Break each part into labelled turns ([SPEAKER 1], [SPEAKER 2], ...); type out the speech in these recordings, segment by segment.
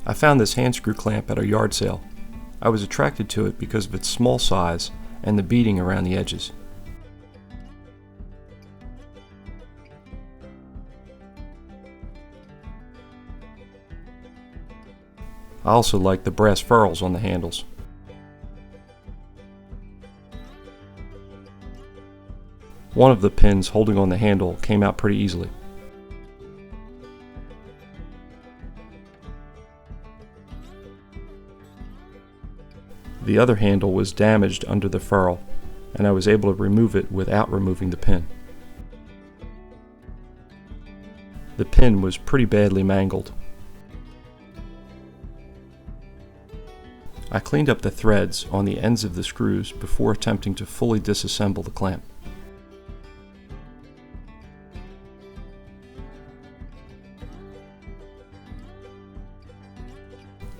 [SPEAKER 1] I found this hand screw clamp at a yard sale. I was attracted to it because of its small size and the beading around the edges. I also like the brass ferrules on the handles. One of the pins holding on the handle came out pretty easily. The other handle was damaged under the ferrule, and I was able to remove it without removing the pin. The pin was pretty badly mangled. I cleaned up the threads on the ends of the screws before attempting to fully disassemble the clamp.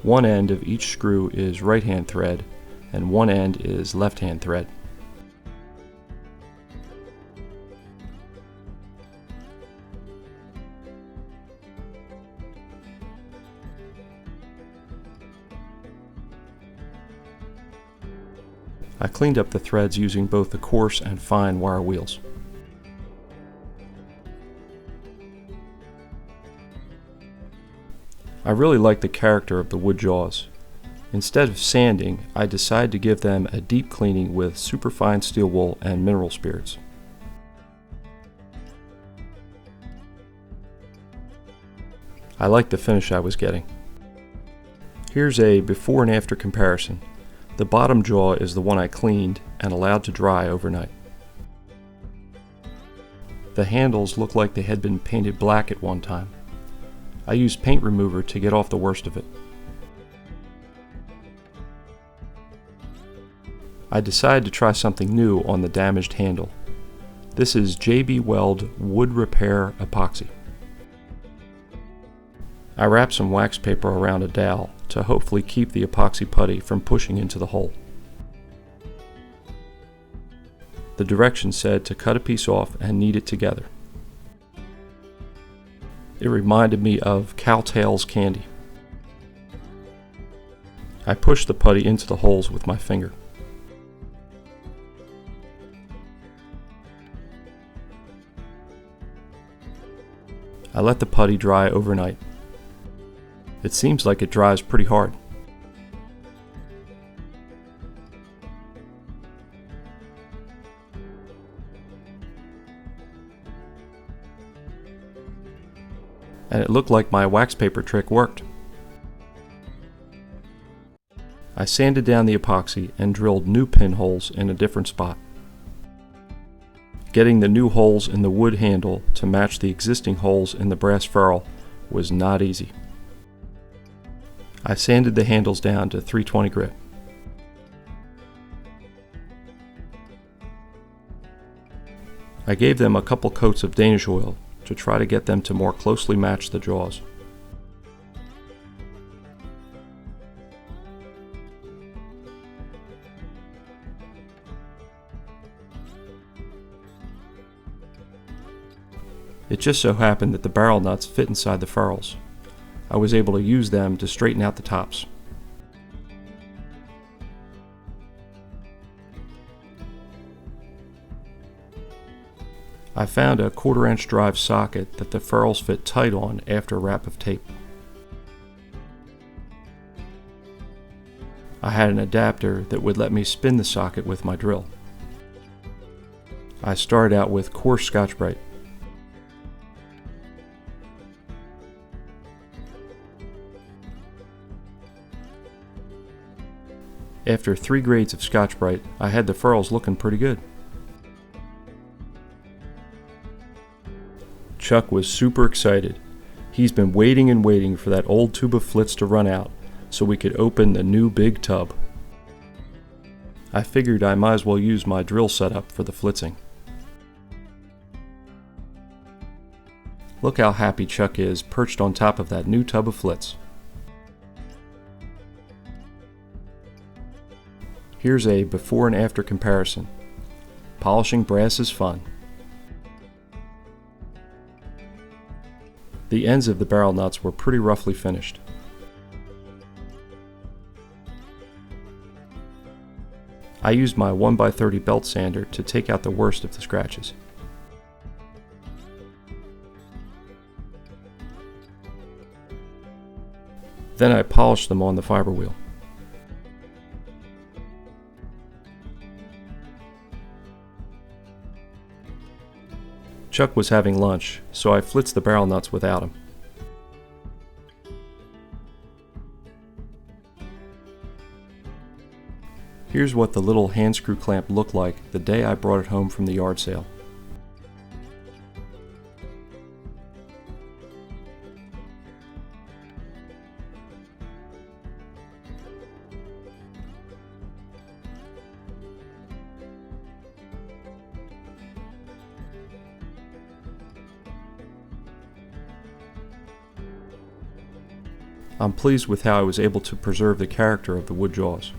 [SPEAKER 1] One end of each screw is right-hand thread, and one end is left-hand thread. I cleaned up the threads using both the coarse and fine wire wheels. I really like the character of the wood jaws. Instead of sanding, I decided to give them a deep cleaning with superfine steel wool and mineral spirits. I liked the finish I was getting. Here's a before and after comparison. The bottom jaw is the one I cleaned and allowed to dry overnight. The handles look like they had been painted black at one time. I used paint remover to get off the worst of it. I decided to try something new on the damaged handle. This is JB Weld Wood Repair Epoxy. I wrapped some wax paper around a dowel to hopefully keep the epoxy putty from pushing into the hole. The directions said to cut a piece off and knead it together. It reminded me of Cowtail's candy. I pushed the putty into the holes with my finger. I let the putty dry overnight. It seems like it dries pretty hard. And it looked like my wax paper trick worked. I sanded down the epoxy and drilled new pinholes in a different spot. Getting the new holes in the wood handle to match the existing holes in the brass ferrule was not easy. I sanded the handles down to 320 grit. I gave them a couple coats of Danish oil to try to get them to more closely match the jaws. It just so happened that the barrel nuts fit inside the ferrules. I was able to use them to straighten out the tops. I found a 1/4 inch drive socket that the ferrules fit tight on after a wrap of tape. I had an adapter that would let me spin the socket with my drill. I started out with coarse Scotch-Brite. After 3 grades of Scotch-Brite, I had the ferrules looking pretty good. Chuck was super excited. He's been waiting and waiting for that old tube of flitz to run out so we could open the new big tub. I figured I might as well use my drill setup for the flitzing. Look how happy Chuck is perched on top of that new tub of flitz. Here's a before and after comparison. Polishing brass is fun. The ends of the barrel nuts were pretty roughly finished. I used my 1x30 belt sander to take out the worst of the scratches. Then I polished them on the fiber wheel. Chuck was having lunch, so I flitzed the barrel nuts without him. Here's what the little hand screw clamp looked like the day I brought it home from the yard sale. I'm pleased with how I was able to preserve the character of the wood jaws.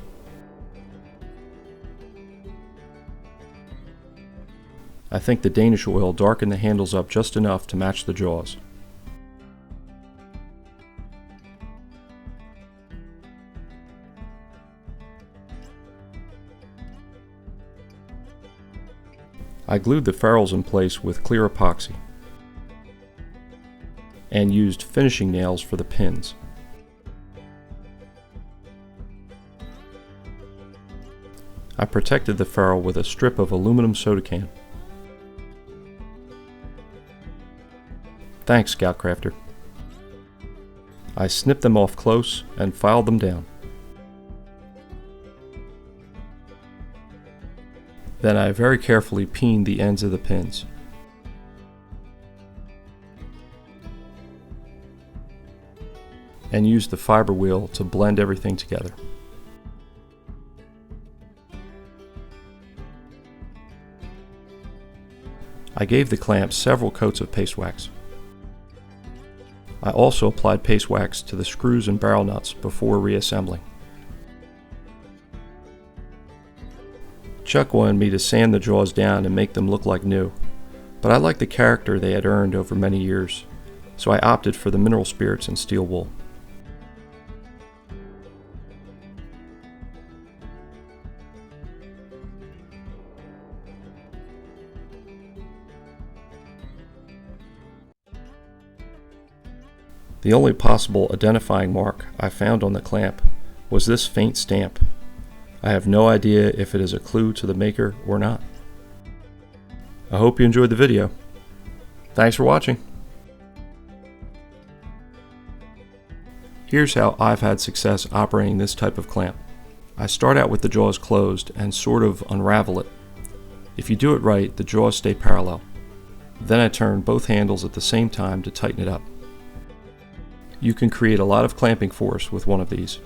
[SPEAKER 1] I think the Danish oil darkened the handles up just enough to match the jaws. I glued the ferrules in place with clear epoxy and used finishing nails for the pins. I protected the ferrule with a strip of aluminum soda can. Thanks, Scoutcrafter. I snipped them off close and filed them down. Then I very carefully peened the ends of the pins. And used the fiber wheel to blend everything together. I gave the clamps several coats of paste wax. I also applied paste wax to the screws and barrel nuts before reassembling. Chuck wanted me to sand the jaws down and make them look like new, but I liked the character they had earned over many years, so I opted for the mineral spirits and steel wool. The only possible identifying mark I found on the clamp was this faint stamp. I have no idea if it is a clue to the maker or not. I hope you enjoyed the video. Thanks for watching. Here's how I've had success operating this type of clamp. I start out with the jaws closed and sort of unravel it. If you do it right, the jaws stay parallel. Then I turn both handles at the same time to tighten it up. You can create a lot of clamping force with one of these.